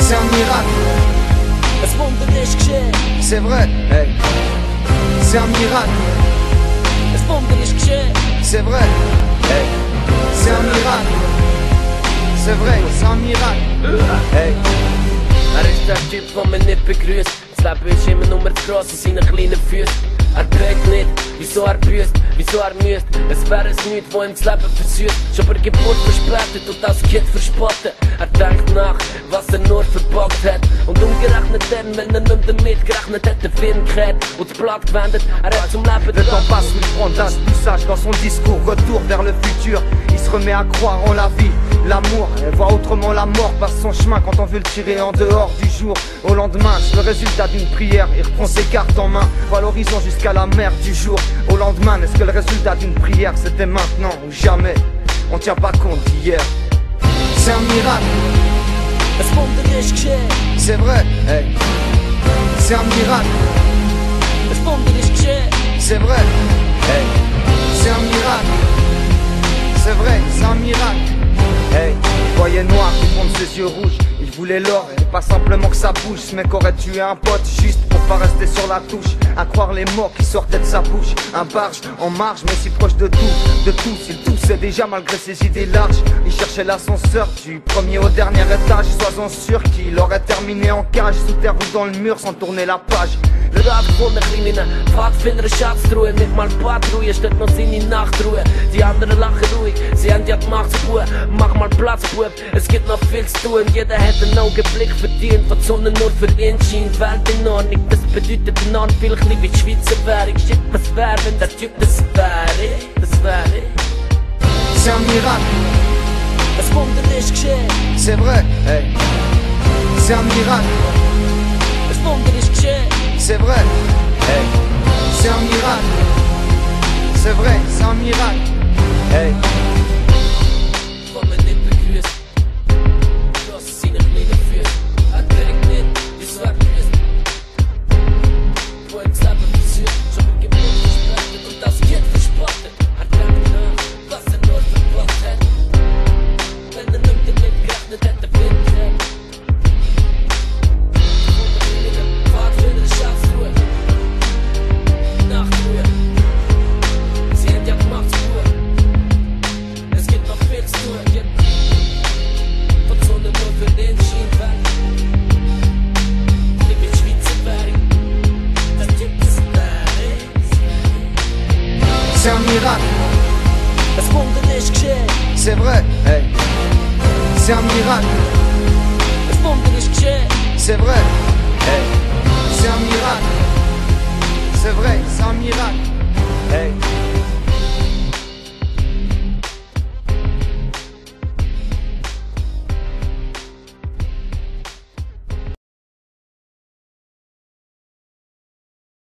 C'est un miracle. Es wundert ist geschehen. C'est vrai, hey. C'est un miracle. Es wundert ist geschehen. C'est vrai, hey. C'est un miracle. C'est vrai, c'est un miracle. Hey. Ist der Typ, der mich nicht begrüßt. Das Leben ist immer nur zu gross in seinen kleinen Füßen. Beugt nicht, wieso büßt, wieso müsst. Es wäre es nichts, wo ihm das Leben versüßt. Schon bei Geburt verspätet und als Kind verspotten. Denkt nach, was nur verbockt hat. Und umgerechnet dann, wenn nicht damit gerechnet hat, den Film gekehrt und das Blatt gewendet. Hat zum Leben le temps passe, il prend d'âge tout sage dans son discours. Retour vers le futur, il se remet à croire en la vie, l'amour. Elle voit autrement la mort passe son chemin quand on veut le tirer en dehors du jour. Au lendemain, c'est le résultat d'une prière. Il reprend ses cartes en main, voit l'horizon jusqu'à la mer du jour. Au lendemain, est-ce que le résultat d'une prière c'était maintenant ou jamais? On tient pas compte d'hier. C'est un miracle. Es wundert ist geschehen. C'est vrai, hey. C'est un miracle. Es wundert ist geschehen. C'est vrai, hey. C'est un miracle. C'est vrai, c'est un miracle. Hey, il voyait noir, tout le monde ses yeux rouges. Il voulait l'or, et pas simplement que ça bouge. Ce mec aurait tué un pote juste pour pas rester sur la touche. À croire les mots qui sortaient de sa bouche. Un barge en marge mais si proche de tous. Il toussait déjà malgré ses idées larges. Il cherchait l'ascenseur du premier au dernier étage. Sois-en sûr qu'il aurait terminé en cage, sous terre ou dans le mur sans tourner la page. Der Rat von der kleinen Pfadfinder Schatztruhe. Nicht mal Patrouille, steht noch seine Nachtruhe. Die anderen lachen ruhig, sie haben ja die Macht zu tun. Mach mal Platz, Bub, es gibt noch viel zu tun. Jeder hat einen Augenblick verdient, was die Sonne nur für ihn scheint. Welt in Ordnung, das bedeutet enorm viel, wie die Schweizer Währung. Shit, was wäre, wenn der Typ das wäre? Das wäre. C'est un miracle. Es wundert ist geschehen. C'est vrai, hey. C'est un miracle. Es wundert ist geschehen. C'est vrai, hey. C'est un miracle. C'est vrai, c'est un miracle. Hey. Von mir nicht begrüßt. Gross seine kleinen Füße. Beugt nicht, wieso büßt. Wo ihm das Leben versüßt. Schon bei Geburt verspätet und als Kind verspottet. Denkt nach, was nur verbockt hat. Wenn nicht damit gerechnet hätte, Film gekehrt. C'est un miracle. Es wundert ist geschehen. C'est vrai, hey. C'est un miracle. Es wundert ist geschehen. C'est vrai, hey. C'est un miracle. C'est vrai, c'est un miracle. Hey.